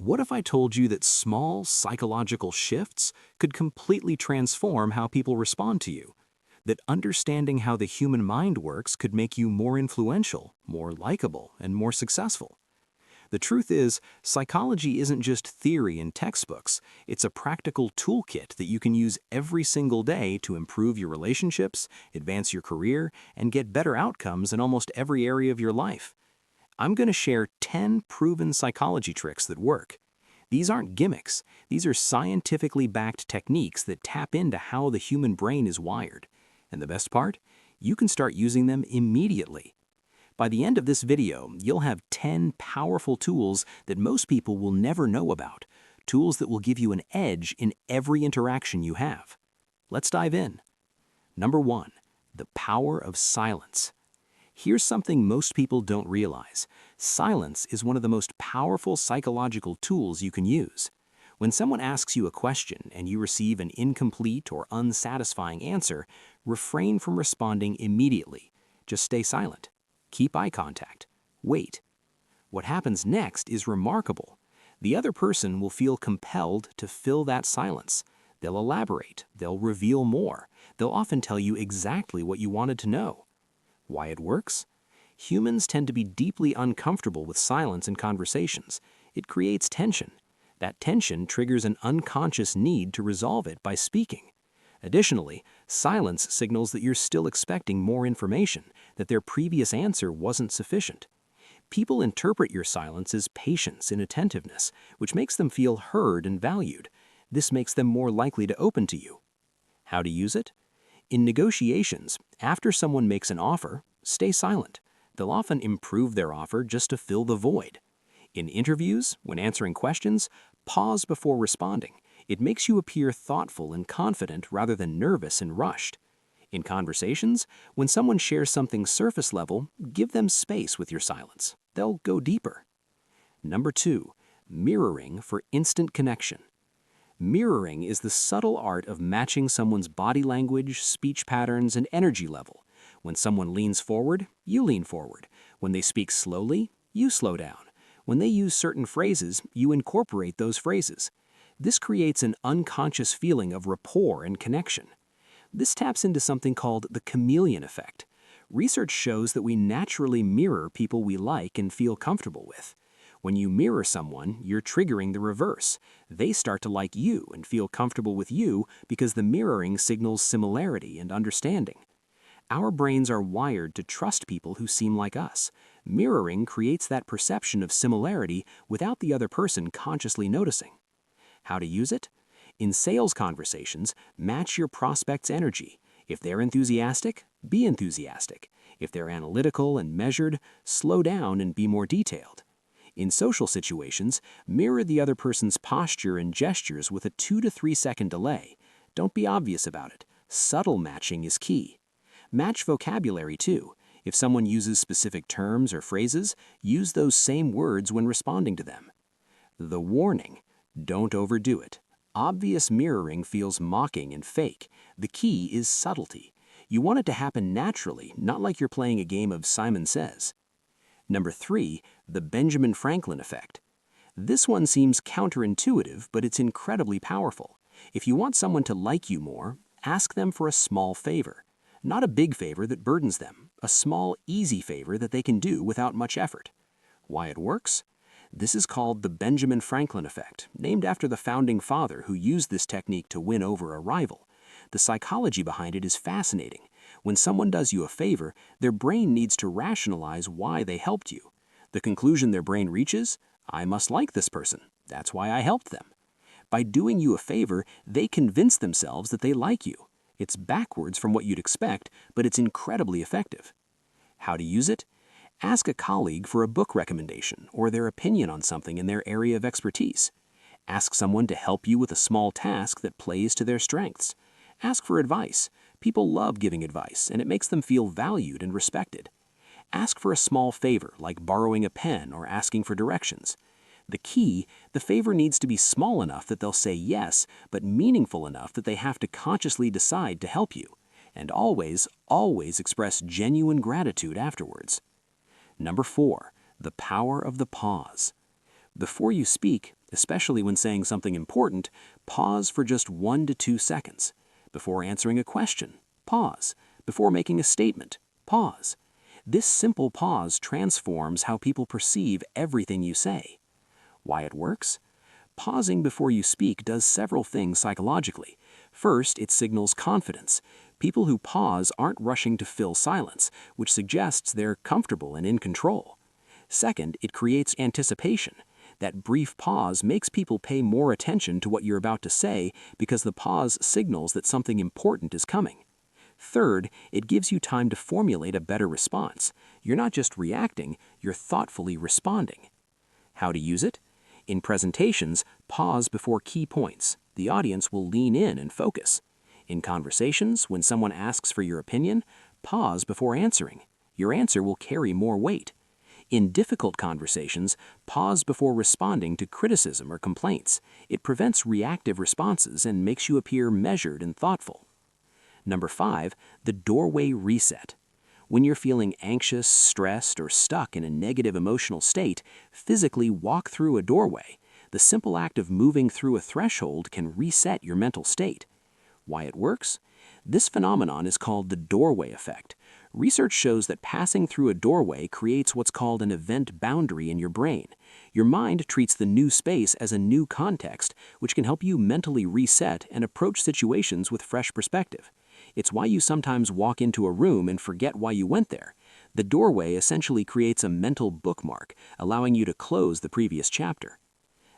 What if I told you that small psychological shifts could completely transform how people respond to you? That understanding how the human mind works could make you more influential, more likable, and more successful? The truth is, psychology isn't just theory in textbooks, it's a practical toolkit that you can use every single day to improve your relationships, advance your career, and get better outcomes in almost every area of your life. I'm going to share 10 proven psychology tricks that work. These aren't gimmicks, these are scientifically backed techniques that tap into how the human brain is wired. And the best part? You can start using them immediately. By the end of this video, you'll have 10 powerful tools that most people will never know about, tools that will give you an edge in every interaction you have. Let's dive in. Number 1, the power of silence. Here's something most people don't realize. Silence is one of the most powerful psychological tools you can use. When someone asks you a question and you receive an incomplete or unsatisfying answer, refrain from responding immediately. Just stay silent. Keep eye contact. Wait. What happens next is remarkable. The other person will feel compelled to fill that silence. They'll elaborate. They'll reveal more. They'll often tell you exactly what you wanted to know. Why it works? Humans tend to be deeply uncomfortable with silence in conversations. It creates tension. That tension triggers an unconscious need to resolve it by speaking. Additionally, silence signals that you're still expecting more information, that their previous answer wasn't sufficient. People interpret your silence as patience and attentiveness, which makes them feel heard and valued. This makes them more likely to open to you. How to use it? In negotiations, after someone makes an offer, stay silent. They'll often improve their offer just to fill the void. In interviews, when answering questions, pause before responding. It makes you appear thoughtful and confident rather than nervous and rushed. In conversations, when someone shares something surface level, give them space with your silence. They'll go deeper. Number 2, mirroring for instant connection. Mirroring is the subtle art of matching someone's body language, speech patterns, and energy level. When someone leans forward, you lean forward. When they speak slowly, you slow down. When they use certain phrases, you incorporate those phrases. This creates an unconscious feeling of rapport and connection. This taps into something called the chameleon effect. Research shows that we naturally mirror people we like and feel comfortable with. When you mirror someone, you're triggering the reverse. They start to like you and feel comfortable with you because the mirroring signals similarity and understanding. Our brains are wired to trust people who seem like us. Mirroring creates that perception of similarity without the other person consciously noticing. How to use it? In sales conversations, match your prospect's energy. If they're enthusiastic, be enthusiastic. If they're analytical and measured, slow down and be more detailed. In social situations, mirror the other person's posture and gestures with a 2 to 3 second delay. Don't be obvious about it. Subtle matching is key. Match vocabulary too. If someone uses specific terms or phrases, use those same words when responding to them. The warning: don't overdo it. Obvious mirroring feels mocking and fake. The key is subtlety. You want it to happen naturally, not like you're playing a game of Simon Says. Number 3, the Benjamin Franklin effect. This one seems counterintuitive, but it's incredibly powerful. If you want someone to like you more, ask them for a small favor. Not a big favor that burdens them, a small, easy favor that they can do without much effort. Why it works? This is called the Benjamin Franklin effect, named after the founding father who used this technique to win over a rival. The psychology behind it is fascinating. When someone does you a favor, their brain needs to rationalize why they helped you. The conclusion their brain reaches: I must like this person. That's why I helped them. By doing you a favor, they convince themselves that they like you. It's backwards from what you'd expect, but it's incredibly effective. How to use it? Ask a colleague for a book recommendation or their opinion on something in their area of expertise. Ask someone to help you with a small task that plays to their strengths. Ask for advice. People love giving advice, and it makes them feel valued and respected. Ask for a small favor, like borrowing a pen or asking for directions. The key: the favor needs to be small enough that they'll say yes, but meaningful enough that they have to consciously decide to help you. And always, always express genuine gratitude afterwards. Number 4, the power of the pause. Before you speak, especially when saying something important, pause for just 1 to 2 seconds. Before answering a question, pause. Before making a statement, pause. This simple pause transforms how people perceive everything you say. Why it works? Pausing before you speak does several things psychologically. First, it signals confidence. People who pause aren't rushing to fill silence, which suggests they're comfortable and in control. Second, it creates anticipation. That brief pause makes people pay more attention to what you're about to say because the pause signals that something important is coming. Third, it gives you time to formulate a better response. You're not just reacting, you're thoughtfully responding. How to use it? In presentations, pause before key points. The audience will lean in and focus. In conversations, when someone asks for your opinion, pause before answering. Your answer will carry more weight. In difficult conversations, pause before responding to criticism or complaints. It prevents reactive responses and makes you appear measured and thoughtful. Number 5, the doorway reset. When you're feeling anxious, stressed, or stuck in a negative emotional state, physically walk through a doorway. The simple act of moving through a threshold can reset your mental state. Why it works? This phenomenon is called the doorway effect. Research shows that passing through a doorway creates what's called an event boundary in your brain. Your mind treats the new space as a new context, which can help you mentally reset and approach situations with fresh perspective. It's why you sometimes walk into a room and forget why you went there. The doorway essentially creates a mental bookmark, allowing you to close the previous chapter.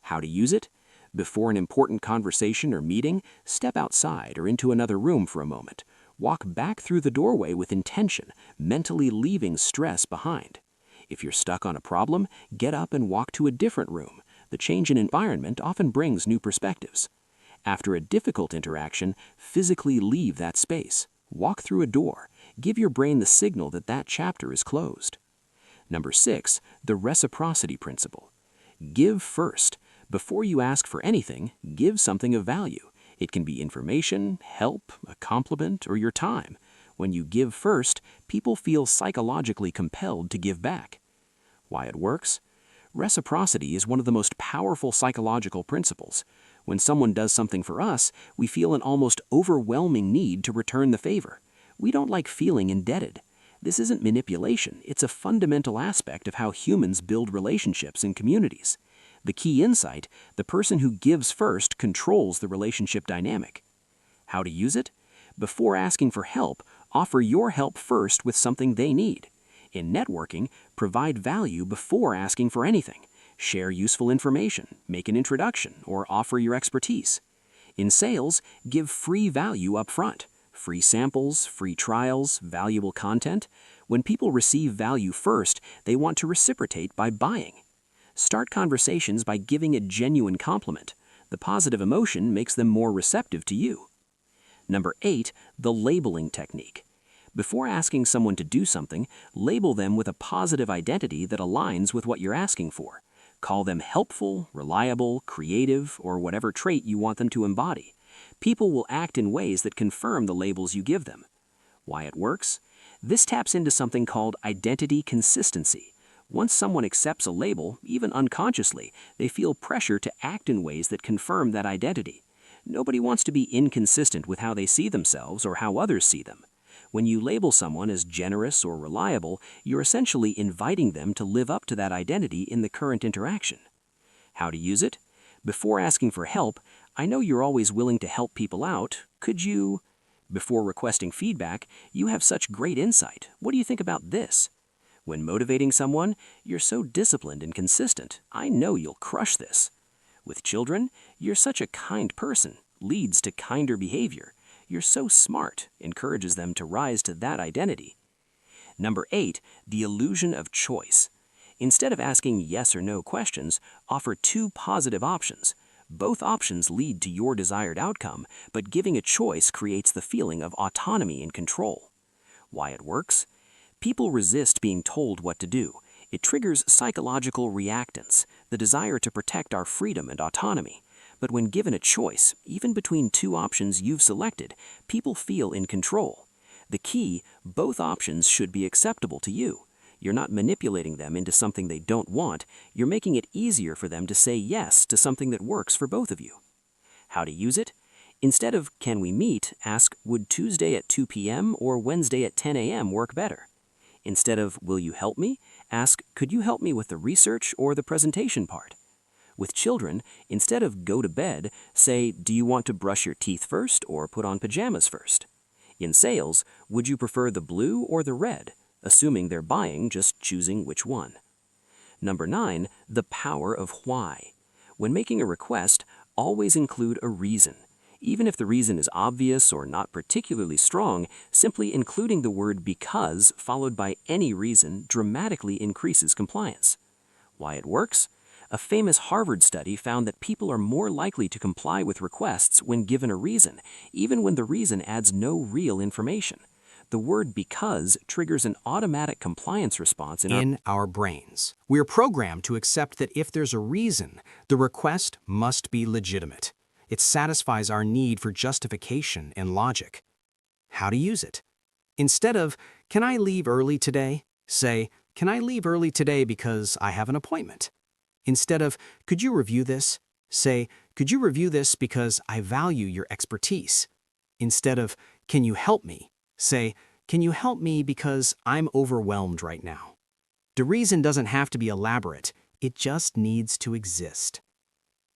How to use it? Before an important conversation or meeting, step outside or into another room for a moment. Walk back through the doorway with intention, mentally leaving stress behind. If you're stuck on a problem, get up and walk to a different room. The change in environment often brings new perspectives. After a difficult interaction, physically leave that space. Walk through a door. Give your brain the signal that that chapter is closed. Number 6, the reciprocity principle. Give first. Before you ask for anything, give something of value. It can be information, help, a compliment, or your time. When you give first, people feel psychologically compelled to give back. Why it works? Reciprocity is one of the most powerful psychological principles. When someone does something for us, we feel an almost overwhelming need to return the favor. We don't like feeling indebted. This isn't manipulation, it's a fundamental aspect of how humans build relationships in communities. The key insight, the person who gives first controls the relationship dynamic. How to use it? Before asking for help, offer your help first with something they need. In networking, provide value before asking for anything. Share useful information, make an introduction, or offer your expertise. In sales, give free value up front. Free samples, free trials, valuable content. When people receive value first, they want to reciprocate by buying. Start conversations by giving a genuine compliment. The positive emotion makes them more receptive to you. Number 8, the labeling technique. Before asking someone to do something, label them with a positive identity that aligns with what you're asking for. Call them helpful, reliable, creative, or whatever trait you want them to embody. People will act in ways that confirm the labels you give them. Why it works? This taps into something called identity consistency. Once someone accepts a label, even unconsciously, they feel pressure to act in ways that confirm that identity. Nobody wants to be inconsistent with how they see themselves or how others see them. When you label someone as generous or reliable, you're essentially inviting them to live up to that identity in the current interaction. How to use it? Before asking for help, I know you're always willing to help people out. Could you? Before requesting feedback, you have such great insight. What do you think about this? When motivating someone, you're so disciplined and consistent. I know you'll crush this. With children, you're such a kind person, leads to kinder behavior. You're so smart, encourages them to rise to that identity. Number 8, the illusion of choice. Instead of asking yes or no questions, offer 2 positive options. Both options lead to your desired outcome, but giving a choice creates the feeling of autonomy and control. Why it works? People resist being told what to do. It triggers psychological reactance, the desire to protect our freedom and autonomy. But when given a choice, even between 2 options you've selected, people feel in control. The key, both options should be acceptable to you. You're not manipulating them into something they don't want, you're making it easier for them to say yes to something that works for both of you. How to use it? Instead of "can we meet," ask "would Tuesday at 2 p.m. or Wednesday at 10 a.m. work better?" Instead of "will you help me?" ask "could you help me with the research or the presentation part?" With children, instead of "go to bed," say "do you want to brush your teeth first or put on pajamas first?" In sales, would you prefer the blue or the red? Assuming they're buying, just choosing which one. Number 9, the power of why. When making a request, always include a reason. Even if the reason is obvious or not particularly strong, simply including the word "because" followed by any reason dramatically increases compliance. Why it works? A famous Harvard study found that people are more likely to comply with requests when given a reason, even when the reason adds no real information. The word "because" triggers an automatic compliance response In our brains, we're programmed to accept that if there's a reason, the request must be legitimate. It satisfies our need for justification and logic. How to use it? Instead of "can I leave early today?" say "can I leave early today because I have an appointment?" Instead of "could you review this?" say "could you review this because I value your expertise?" Instead of "can you help me?" say "can you help me because I'm overwhelmed right now?" The reason doesn't have to be elaborate, it just needs to exist.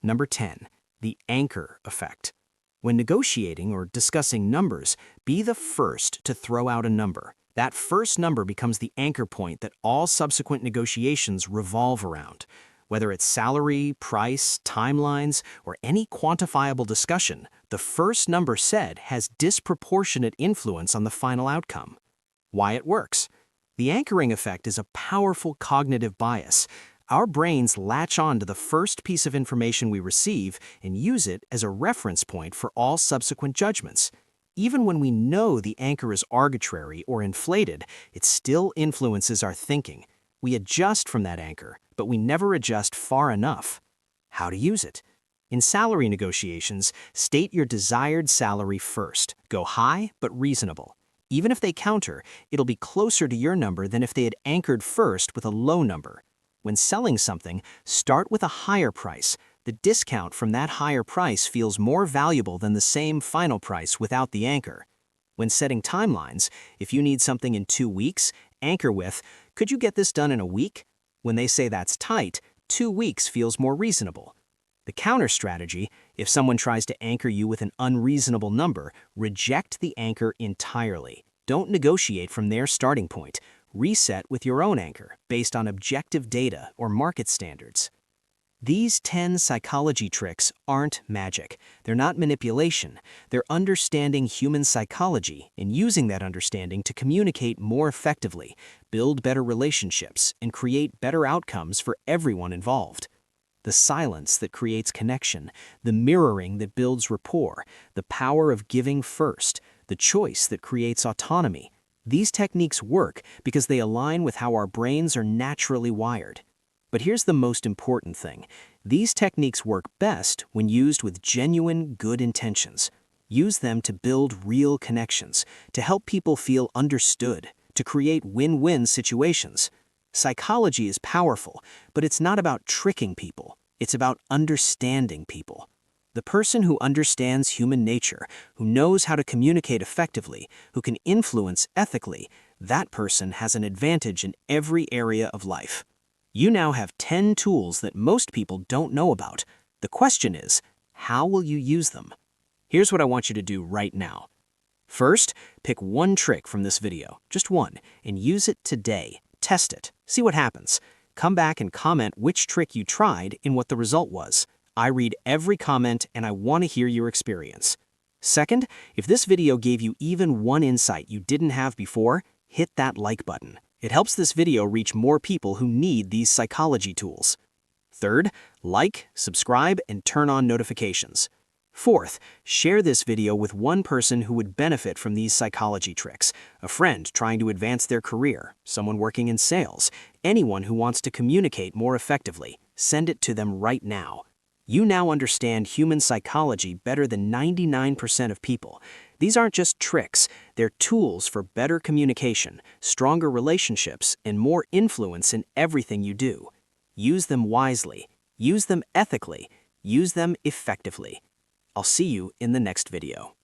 Number 10, the anchor effect. When negotiating or discussing numbers, be the first to throw out a number. That first number becomes the anchor point that all subsequent negotiations revolve around. Whether it's salary, price, timelines, or any quantifiable discussion, the first number said has disproportionate influence on the final outcome. Why it works? The anchoring effect is a powerful cognitive bias. Our brains latch on to the first piece of information we receive and use it as a reference point for all subsequent judgments. Even when we know the anchor is arbitrary or inflated, it still influences our thinking. We adjust from that anchor, but we never adjust far enough. How to use it? In salary negotiations, state your desired salary first. Go high, but reasonable. Even if they counter, it'll be closer to your number than if they had anchored first with a low number. When selling something, start with a higher price. The discount from that higher price feels more valuable than the same final price without the anchor. When setting timelines, if you need something in 2 weeks, anchor with, "could you get this done in a week?" When they say that's tight, 2 weeks feels more reasonable. The counter strategy, if someone tries to anchor you with an unreasonable number, reject the anchor entirely. Don't negotiate from their starting point. Reset with your own anchor, based on objective data or market standards. These 10 psychology tricks aren't magic. They're not manipulation. They're understanding human psychology and using that understanding to communicate more effectively, build better relationships, and create better outcomes for everyone involved. The silence that creates connection, the mirroring that builds rapport, the power of giving first, the choice that creates autonomy. These techniques work because they align with how our brains are naturally wired. But here's the most important thing. These techniques work best when used with genuine good intentions. Use them to build real connections, to help people feel understood, to create win-win situations. Psychology is powerful, but it's not about tricking people. It's about understanding people. The person who understands human nature, who knows how to communicate effectively, who can influence ethically, that person has an advantage in every area of life. You now have 10 tools that most people don't know about. The question is, how will you use them? Here's what I want you to do right now. First, pick one trick from this video, just one, and use it today. Test it. See what happens. Come back and comment which trick you tried and what the result was. I read every comment and I want to hear your experience. Second, if this video gave you even one insight you didn't have before, hit that like button. It helps this video reach more people who need these psychology tools. Third, like, subscribe, and turn on notifications. Fourth, share this video with one person who would benefit from these psychology tricks. A friend trying to advance their career, someone working in sales, anyone who wants to communicate more effectively. Send it to them right now. You now understand human psychology better than 99% of people. These aren't just tricks, they're tools for better communication, stronger relationships, and more influence in everything you do. Use them wisely, use them ethically, use them effectively. I'll see you in the next video.